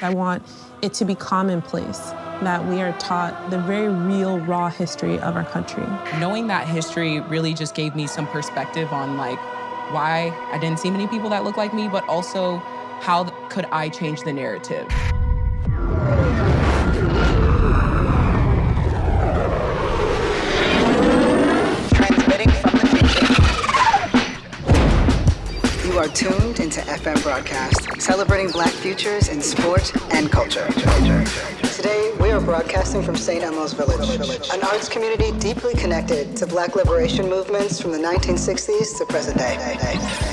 I want it to be commonplace that we are taught the very real, raw history of our country. Knowing that history really just gave me some perspective on like why I didn't see many people that look like me, but also how could I change the narrative. Transmitting from the future. You are tuned into FM broadcast, celebrating Black futures in sport and culture. Today, we are broadcasting from St. Elmo's Village, an arts community deeply connected to Black liberation movements from the 1960s to present day.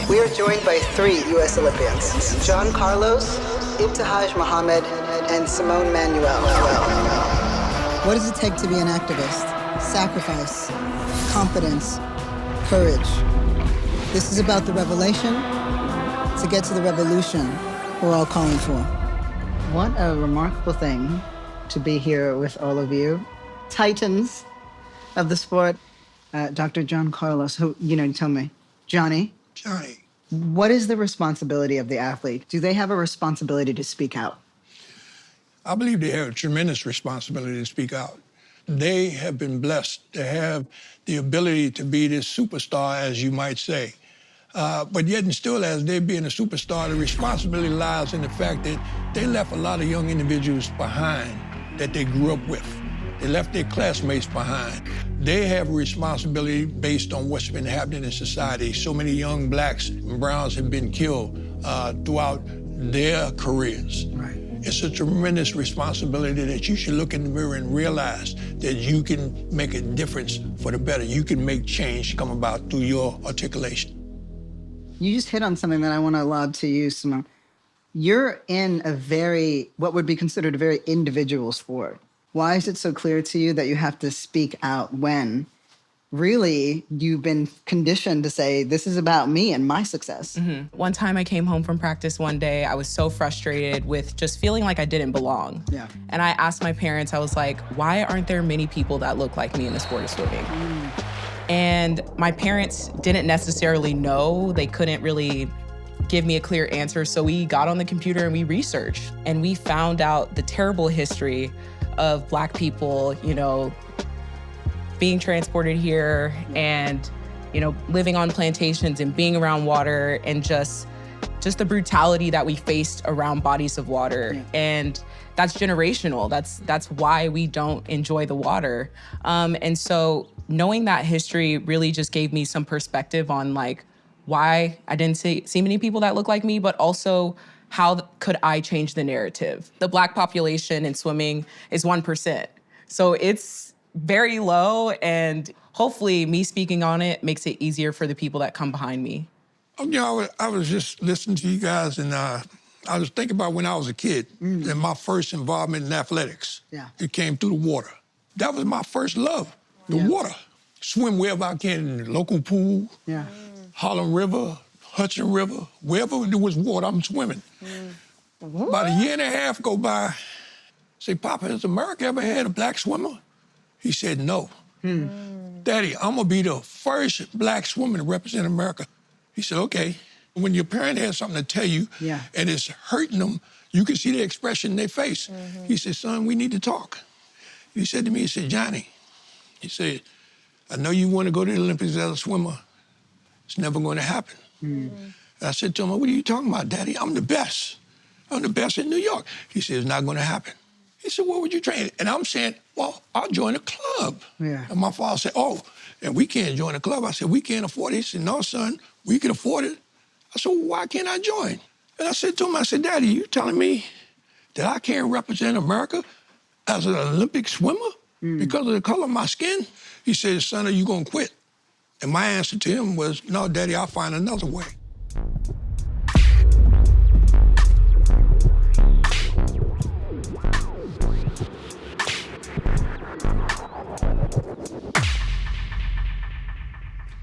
We are joined by 3 U.S. Olympians, John Carlos, Ibtihaj Muhammad, and Simone Manuel. What does it take to be an activist? Sacrifice, confidence, courage. This is about the revelation to get to the revolution we're all calling for. What a remarkable thing to be here with all of you. Titans of the sport. Dr. John Carlos, who, tell me. Johnny, what is the responsibility of the athlete? Do they have a responsibility to speak out? I believe they have a tremendous responsibility to speak out. They have been blessed to have the ability to be this superstar, as you might say. But yet and still, as they being a superstar, the responsibility lies in the fact that they left a lot of young individuals behind that they grew up with. They left their classmates behind. They have a responsibility based on what's been happening in society. So many young blacks and browns have been killed throughout their careers. Right. It's a tremendous responsibility that you should look in the mirror and realize that you can make a difference for the better. You can make change come about through your articulation. You just hit on something that I want to lob to you, Simone. You're in what would be considered a very individual sport. Why is it so clear to you that you have to speak out when really you've been conditioned to say, this is about me and my success? Mm-hmm. One time I came home from practice one day, I was so frustrated with just feeling like I didn't belong. Yeah. And I asked my parents, I was like, why aren't there many people that look like me in the sport of swimming? And my parents didn't necessarily know. They couldn't really give me a clear answer. So we got on the computer and we researched. And we found out the terrible history of Black people, being transported here and, living on plantations and being around water and just the brutality that we faced around bodies of water. Yeah. And that's generational. That's why we don't enjoy the water. And so knowing that history really just gave me some perspective on like why I didn't see many people that look like me, but also how could I change the narrative? The Black population in swimming is 1%. So it's very low, and hopefully me speaking on it makes it easier for the people that come behind me. I was just listening to you guys, and I was thinking about when I was a kid and my first involvement in athletics. Yeah. It came through the water. That was my first love, the water. Swim wherever I can in the local pool, Harlem River, Hudson River, wherever there was water, I'm swimming. About a year and a half go by, I say, Papa, has America ever had a Black swimmer? He said, no. Daddy, I'm gonna be the first Black swimmer to represent America. He said, okay. When your parent has something to tell you and it's hurting them, you can see the expression in their face. He said, son, we need to talk. He said to me, he said, Johnny, he said, I know you want to go to the Olympics as a swimmer. It's never going to happen. And I said to him, what are you talking about, Daddy? I'm the best. I'm the best in New York. He said, it's not going to happen. He said, what would you train? And I'm saying, well, I'll join a club. Yeah. And my father said, oh, and we can't join a club. I said, we can't afford it. He said, no, son, we can afford it. I said, well, why can't I join? And I said to him, I said, Daddy, you telling me that I can't represent America as an Olympic swimmer because of the color of my skin? He said, son, are you going to quit? And my answer to him was, no, Daddy, I'll find another way.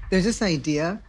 There's this idea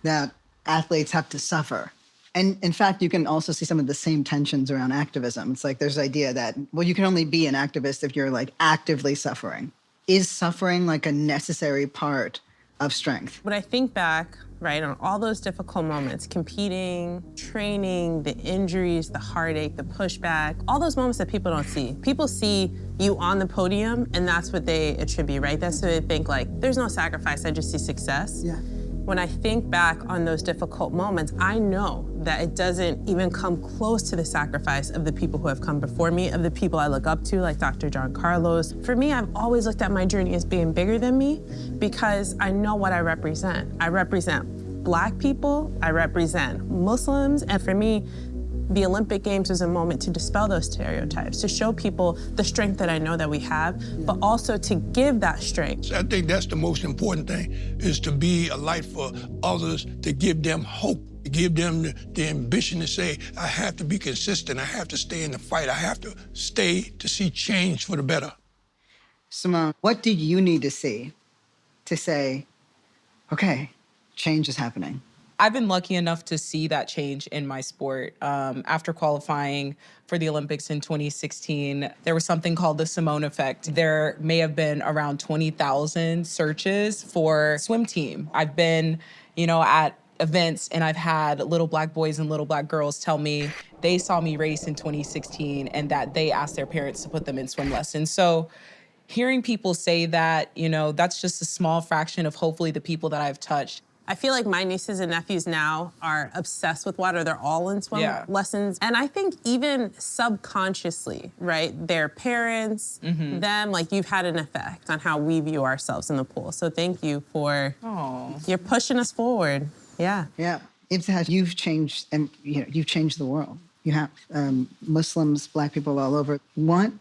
that athletes have to suffer. And in fact, you can also see some of the same tensions around activism. It's like there's the idea that, well, you can only be an activist if you're like actively suffering. Is suffering like a necessary part of strength? When I think back right? On all those difficult moments, competing, training, the injuries, the heartache, the pushback, all those moments that people don't see. People see you on the podium, and that's what they attribute, right? That's what they think, like, there's no sacrifice, I just see success. Yeah. When I think back on those difficult moments, I know that it doesn't even come close to the sacrifice of the people who have come before me, of the people I look up to, like Dr. John Carlos. For me, I've always looked at my journey as being bigger than me because I know what I represent. I represent Black people, I represent Muslims, and for me, the Olympic Games was a moment to dispel those stereotypes, to show people the strength that I know that we have, but also to give that strength. I think that's the most important thing, is to be a light for others, to give them hope, to give them the ambition to say, I have to be consistent, I have to stay in the fight, I have to stay to see change for the better. Simone, what do you need to see to say, okay, change is happening? I've been lucky enough to see that change in my sport. After qualifying for the Olympics in 2016, there was something called the Simone effect. There may have been around 20,000 searches for swim team. I've been, at events and I've had little Black boys and little Black girls tell me they saw me race in 2016 and that they asked their parents to put them in swim lessons. So hearing people say that, that's just a small fraction of hopefully the people that I've touched. I feel like my nieces and nephews now are obsessed with water. They're all in swim lessons. And I think even subconsciously, right, their parents, them, like you've had an effect on how we view ourselves in the pool. So thank you for, you're pushing us forward. Yeah. Yeah. You've changed, and you've changed the world. You have Muslims, Black people all over. What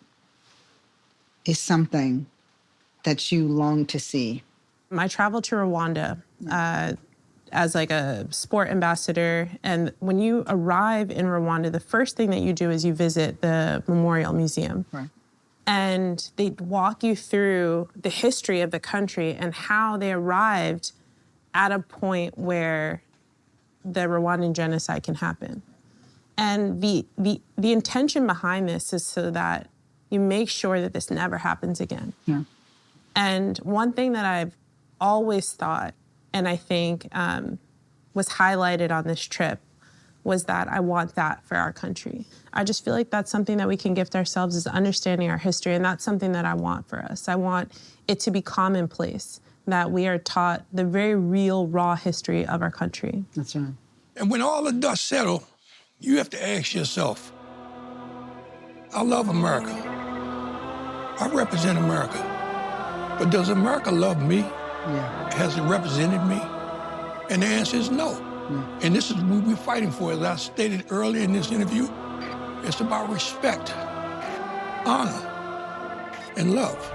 is something that you long to see? I traveled to Rwanda as like a sport ambassador. And when you arrive in Rwanda, the first thing that you do is you visit the Memorial Museum. Right. And they walk you through the history of the country and how they arrived at a point where the Rwandan genocide can happen. And the intention behind this is so that you make sure that this never happens again. Yeah. And one thing that I've always thought, and I think was highlighted on this trip, was that I want that for our country. I just feel like that's something that we can gift ourselves, is understanding our history, and that's something that I want for us. I want it to be commonplace, that we are taught the very real, raw history of our country. That's right. And when all the dust settles, you have to ask yourself, I love America. I represent America. But does America love me? Yeah. Has it represented me? And the answer is no. And this is what we're fighting for. As I stated earlier in this interview, it's about respect, honor, and love.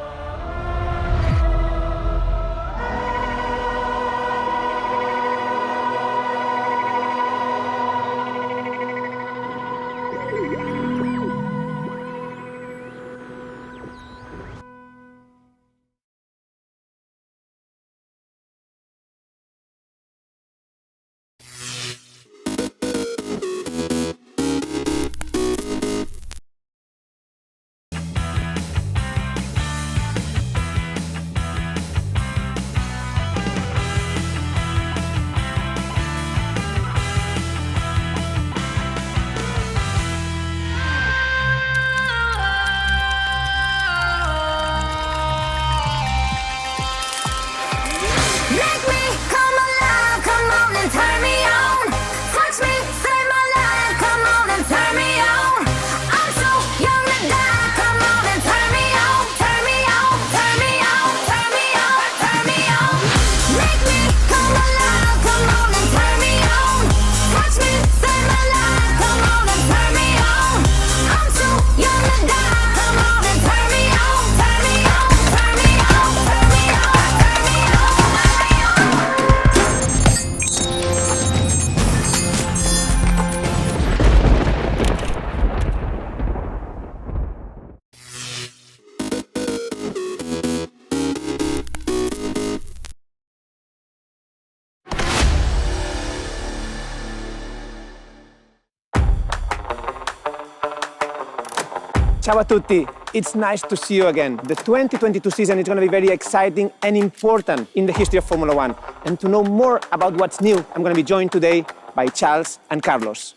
Ciao a tutti, it's nice to see you again. The 2022 season is going to be very exciting and important in the history of Formula One. And to know more about what's new, I'm going to be joined today by Charles and Carlos.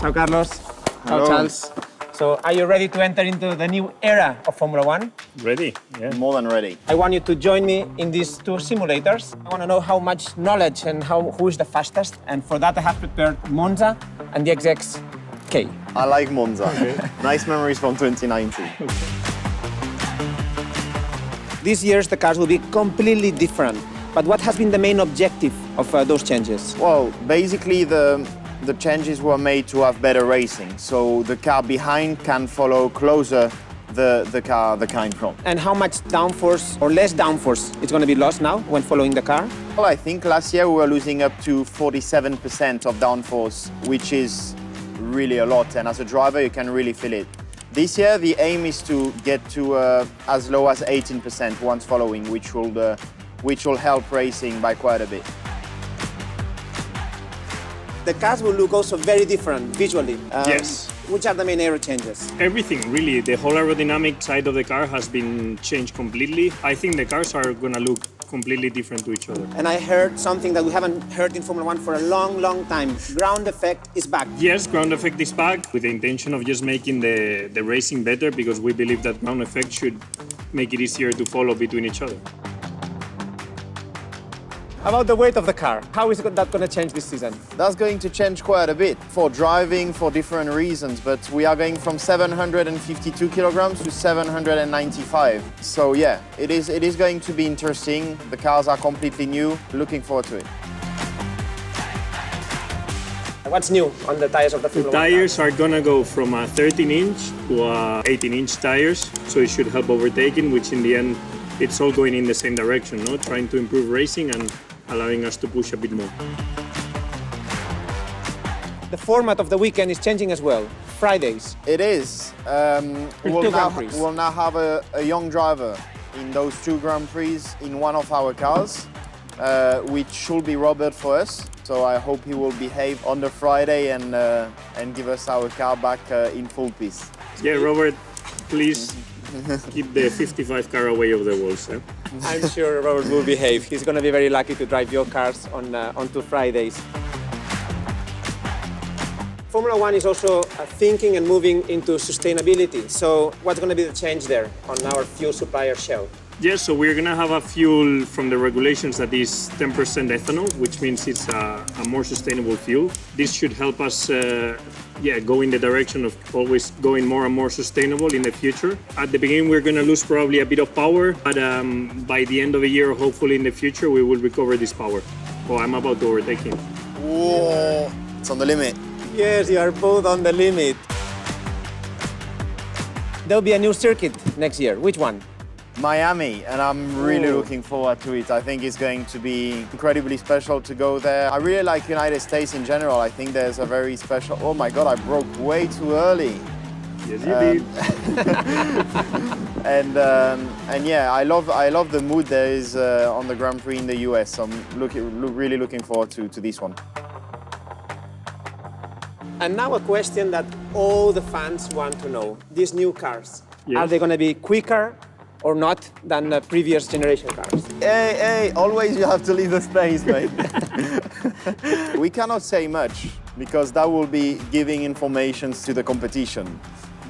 Ciao, Carlos. Hello. Ciao, Charles. So, are you ready to enter into the new era of Formula One? Ready? Yeah. More than ready. I want you to join me in these two simulators. I want to know how much knowledge and who is the fastest. And for that, I have prepared Monza and the XX-K. I like Monza. Nice memories from 2019. This year's the cars will be completely different. But what has been the main objective of those changes? Well, basically the changes were made to have better racing. So the car behind can follow closer the car in front. And how much downforce or less downforce is going to be lost now when following the car? Well, I think last year we were losing up to 47% of downforce, which is really a lot. And as a driver, you can really feel it. This year, the aim is to get to as low as 18% once following, which will help racing by quite a bit. The cars will look also very different visually. Yes. Which are the main aero changes? Everything, really. The whole aerodynamic side of the car has been changed completely. I think the cars are going to look completely different to each other. And I heard something that we haven't heard in Formula One for a long, long time. Ground effect is back. Yes, ground effect is back with the intention of just making the racing better, because we believe that ground effect should make it easier to follow between each other. About the weight of the car, how is that going to change this season? That's going to change quite a bit for driving for different reasons, but we are going from 752 kilograms to 795. So yeah, it is going to be interesting. The cars are completely new. Looking forward to it. What's new on the tires of the The Formula One tires are going to go from a 13-inch to a 18-inch tires, so it should help overtaking, which in the end, it's all going in the same direction, no? Trying to improve racing and allowing us to push a bit more. The format of the weekend is changing as well. Fridays. It is. We'll now have a young driver in those two Grand Prix in one of our cars, which should be Robert for us. So I hope he will behave on the Friday and give us our car back in full peace. Yeah, Robert, please keep the 55 car away of the walls. Eh? I'm sure Robert will behave. He's going to be very lucky to drive your cars on two Fridays. Formula One is also thinking and moving into sustainability. So what's going to be the change there on our fuel supplier Shell? Yes, so we're going to have a fuel from the regulations that is 10% ethanol, which means it's a more sustainable fuel. This should help us go in the direction of always going more and more sustainable in the future. At the beginning, we're going to lose probably a bit of power, but by the end of the year, hopefully in the future, we will recover this power. Oh, I'm about to overtake him. Whoa, it's on the limit. Yes, you are both on the limit. There'll be a new circuit next year. Which one? Miami, and I'm really looking forward to it. I think it's going to be incredibly special to go there. I really like United States in general. I think there's a very special... Oh my God, I broke way too early. Yes, you did. And yeah, I love the mood there is on the Grand Prix in the US. I'm really looking forward to this one. And now a question that all the fans want to know. These new cars, Yes. are they going to be quicker or not than the previous generation cars? Hey, always you have to leave the space, mate. We cannot say much because that will be giving information to the competition.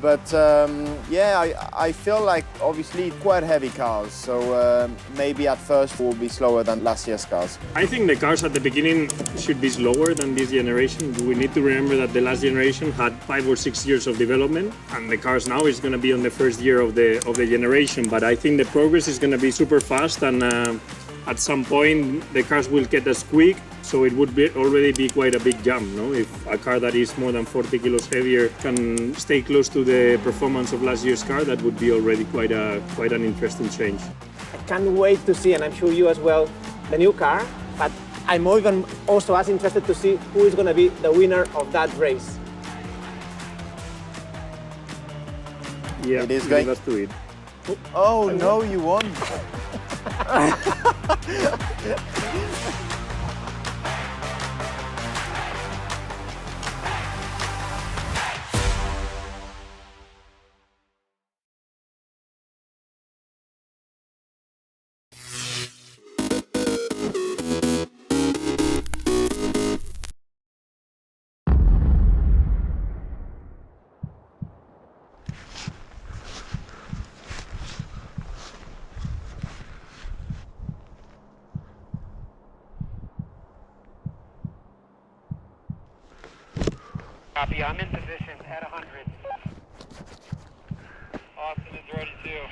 But I feel like obviously quite heavy cars, so maybe at first will be slower than last year's cars. I think the cars at the beginning should be slower than this generation. We need to remember that the last generation had 5 or 6 years of development, and the cars now is going to be on the first year of the generation. But I think the progress is going to be super fast, and at some point the cars will get as quick, so it would already be quite a big jump, no? If a car that is more than 40 kilos heavier can stay close to the performance of last year's car, that would be already quite an interesting change. I can't wait to see, and I'm sure you as well, the new car. But I'm even also as interested to see who is going to be the winner of that race. Yeah, It is going- let's do it. Oh no, you won. Copy, I'm in position at 100. Austin is ready too.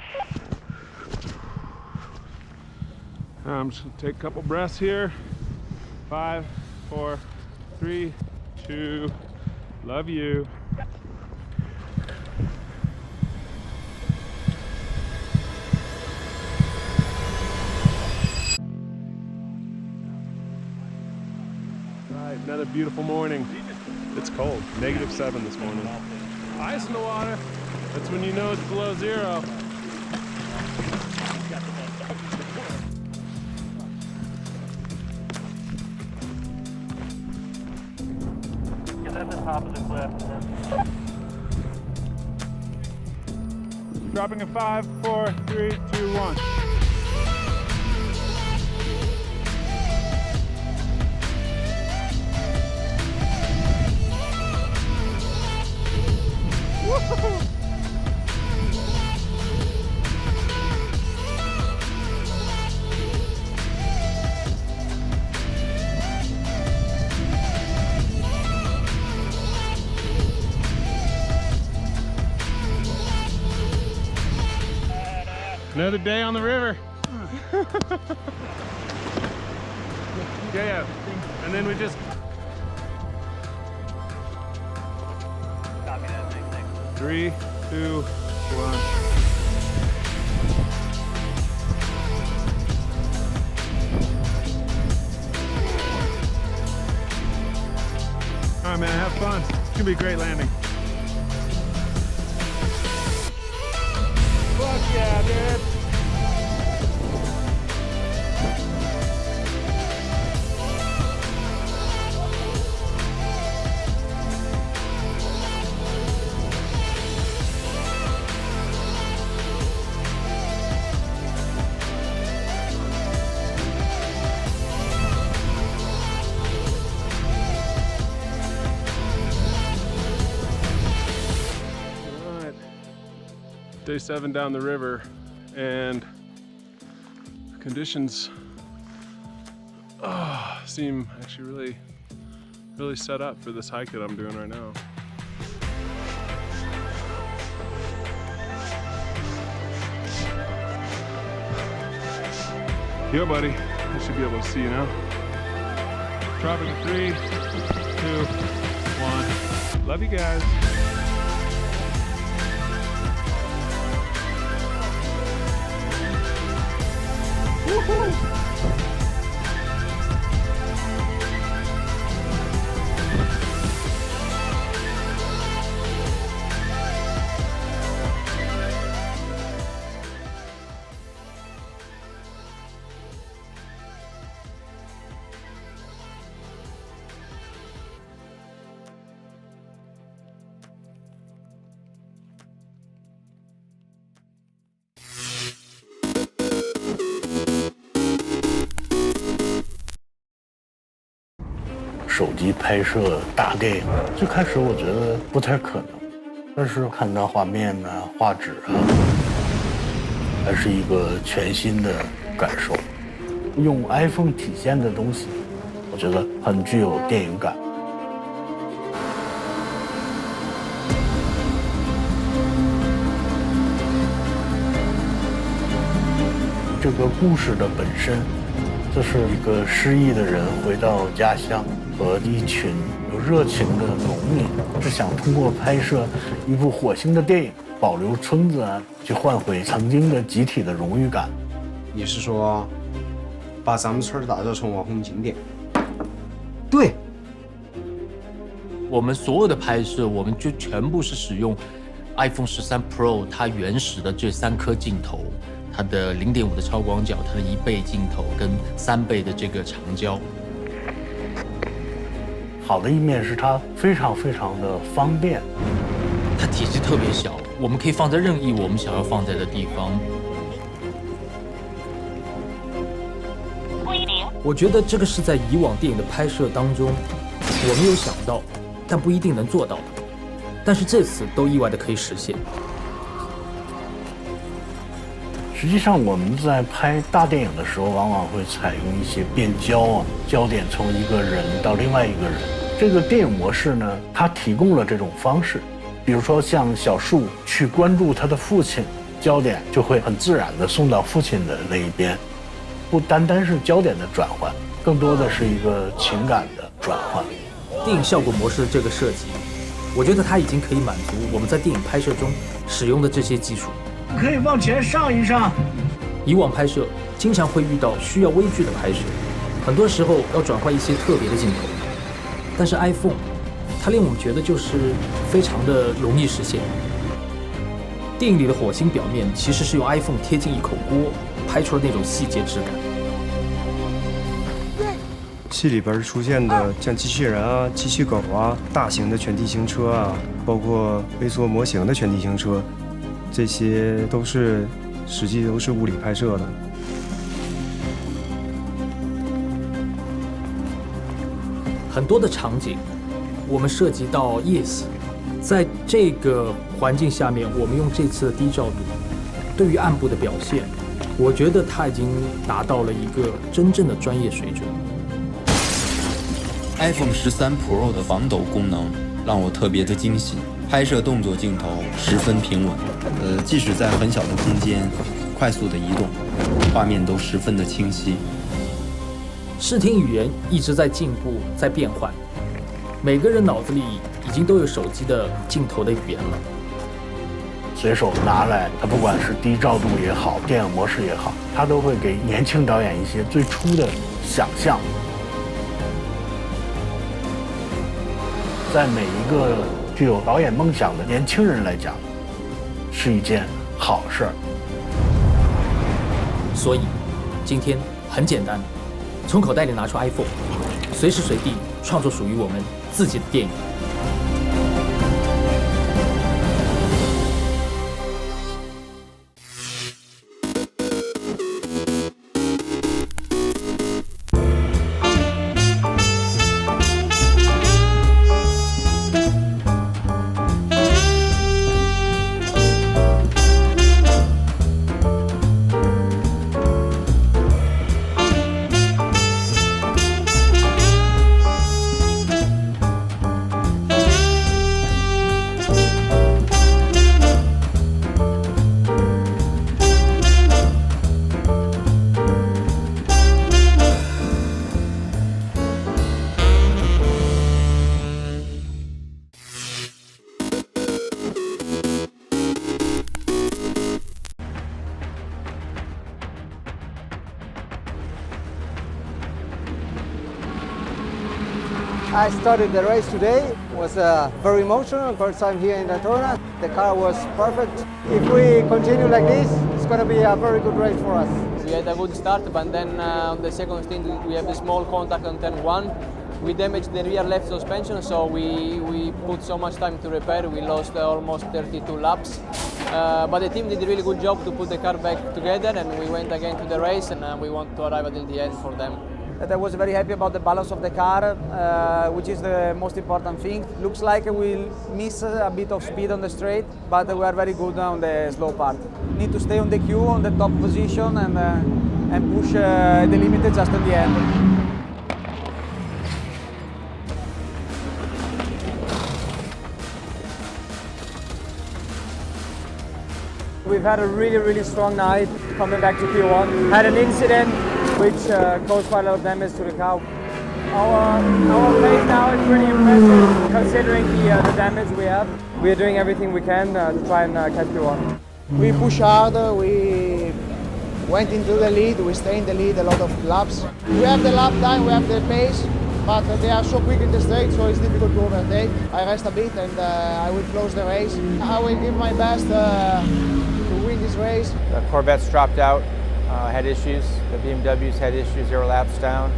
I'm just gonna take a couple breaths here. 5, 4, 3, 2, love you. All right, another beautiful morning. It's cold, -7 this morning. Ice in the water, that's when you know it's below 0. Get at the top of the cliff. Dropping in 5, 4, 3, 2, 1. Another day on the river. Yeah. And then we just... Copy that, thanks. 3, 2, 1. All right, man, have fun. It's gonna be a great landing. Fuck yeah, dude. Day 7 down the river, and conditions seem actually really set up for this hike that I'm doing right now. Yo, buddy, I should be able to see you now. Dropping in 3, 2, 1. Love you guys. Woohoo!手机拍摄大电影，最开始我觉得不太可能，但是看到画面啊、画质啊，还是一个全新的感受。用 iPhone 体现的东西，我觉得很具有电影感。这个故事的本身，就是一个失忆的人回到家乡，和一群有热情的农民，是想通过拍摄一部火星的电影，保留村子啊，去换回曾经的集体的荣誉感。你是说，把咱们村打造成网红景点？对，我们所有的拍摄，我们就全部是使用 iPhone 13 Pro 它原始的这3颗镜头。它的0.5的超广角，它的1倍镜头跟3倍的这个长焦。好的一面是它非常的方便，它体积特别小，我们可以放在任意我们想要放在的地方。我觉得这个是在以往电影的拍摄当中，我没有想到，但不一定能做到的。但是这次都意外的可以实现。实际上我们在拍大电影的时候，往往会采用一些变焦啊，焦点从一个人到另外一个人，这个电影模式呢，它提供了这种方式，比如说像小树去关注他的父亲，焦点就会很自然地送到父亲的那一边，不单单是焦点的转换，更多的是一个情感的转换。电影效果模式这个设计，我觉得它已经可以满足我们在电影拍摄中使用的这些技术。可以往前上一上。以往拍摄经常会遇到需要微距的拍摄，很多时候要转换一些特别的镜头，但是 iPhone 它令我们觉得就是非常的容易实现。电影里的火星表面其实是用 iPhone 贴近一口锅拍出了那种细节质感。戏里边出现的像机器人啊、机器狗啊、大型的全地形车啊，包括微缩模型的全地形车，这些实际都是物理拍摄的。很多的场景，我们涉及到夜色，在这个环境下面，我们用这次的低照度，对于暗部的表现，我觉得它已经达到了一个真正的专业水准。iPhone 13 Pro 的防抖功能让我特别的惊喜，拍摄动作镜头十分平稳，即使在很小的空间快速的移动，画面都十分的清晰。视听语言一直在进步，在变换，每个人脑子里已经都有手机的镜头的语言了。随手拿来，它不管是低照度也好，电影模式也好，它都会给年轻导演一些最初的想象。在每一个具有导演梦想的年轻人来讲，是一件好事儿。所以，今天很简单，从口袋里拿出 iPhone， 随时随地创作属于我们自己的电影。I started the race today. It was very emotional. First time here in Daytona. The car was perfect. If we continue like this, it's going to be a very good race for us. We had a good start, but then on the second stint we have a small contact on turn 1. We damaged the rear left suspension, so we put so much time to repair. We lost almost 32 laps. But the team did a really good job to put the car back together, and we went again to the race, and we want to arrive until the end for them. I was very happy about the balance of the car, which is the most important thing. Looks like we'll miss a bit of speed on the straight, but we are very good on the slow part. Need to stay on the queue, on the top position, and push the limit just at the end. We've had a really strong night coming back to Q1. Had an incident which caused quite a lot of damage to the car. Our pace now is pretty impressive considering the damage we have. We are doing everything we can to try and catch Q1. We push hard, we went into the lead, we stay in the lead a lot of laps. We have the lap time, we have the pace, but they are so quick in the straight, so it's difficult to overtake. I rest a bit and I will close the race. I will give my best to win this race. The Corvettes dropped out, had issues. The BMWs had issues, 0 laps down.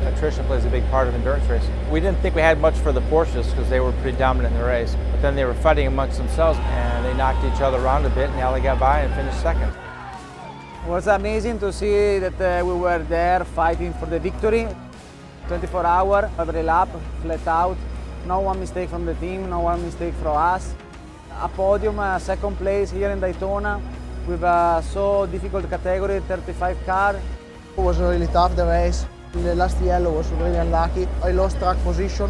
Attrition plays a big part of endurance racing. We didn't think we had much for the Porsches because they were pretty dominant in the race. But then they were fighting amongst themselves and they knocked each other around a bit and Ali got by and finished second. It was amazing to see that we were there fighting for the victory. 24 hours, every lap, flat out. No one mistake from the team, no one mistake from us. A podium, a second place here in Daytona with a so difficult category, 35 car. It was really tough, the race. The last yellow was really unlucky. I lost track position.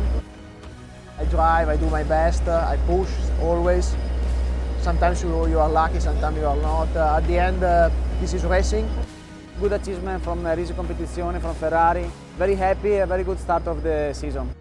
I drive, I do my best, I push always. Sometimes you are lucky, sometimes you are not. At the end, this is racing. Good achievement from Risi Competizione, from Ferrari. Very happy, a very good start of the season.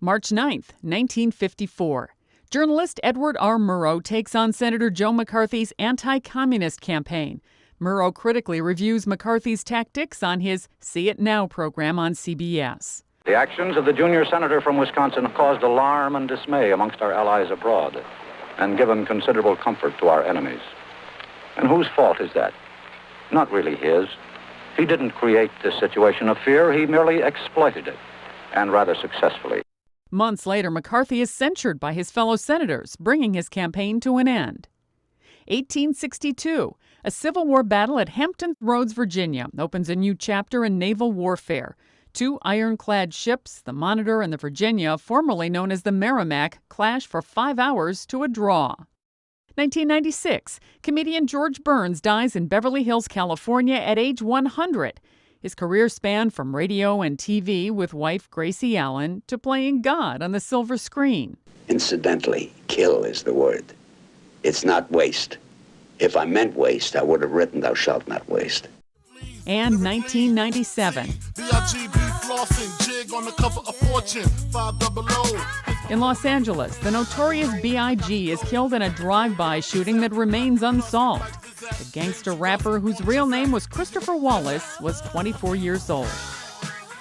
March 9th, 1954. Journalist Edward R. Murrow takes on Senator Joe McCarthy's anti-communist campaign. Murrow critically reviews McCarthy's tactics on his See It Now program on CBS. The actions of the junior senator from Wisconsin caused alarm and dismay amongst our allies abroad and given considerable comfort to our enemies. And whose fault is that? Not really his. He didn't create this situation of fear. He merely exploited it, and rather successfully. Months later, McCarthy is censured by his fellow senators, bringing his campaign to an end. 1862, a Civil War battle at Hampton Roads, Virginia, opens a new chapter in naval warfare. Two ironclad ships, the Monitor and the Virginia, formerly known as the Merrimack, clash for 5 hours to a draw. 1996, comedian George Burns dies in Beverly Hills, California at age 100. His career spanned from radio and TV with wife Gracie Allen to playing God on the silver screen. Incidentally, kill is the word. It's not waste. If I meant waste, I would have written thou shalt not waste. And 1997. In Los Angeles, the notorious B.I.G. is killed in a drive-by shooting that remains unsolved. The gangster rapper, whose real name was Christopher Wallace, was 24 years old.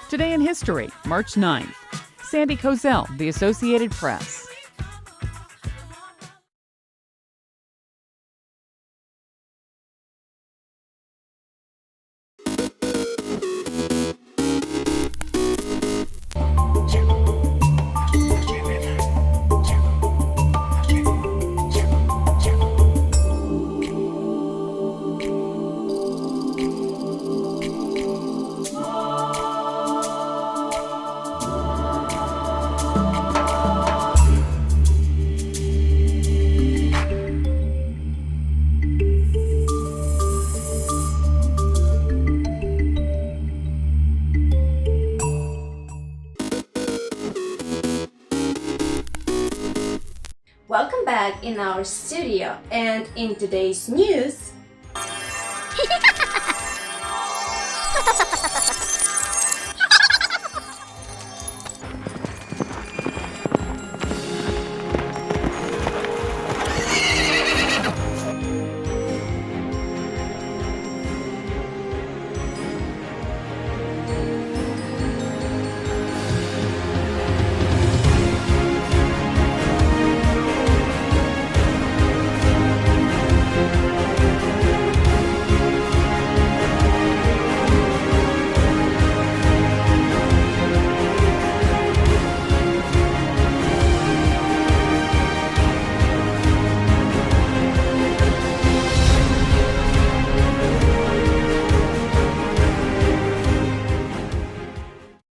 Today in history, March 9th. Sandy Kozel, The Associated Press. Welcome back in our studio, and in today's news,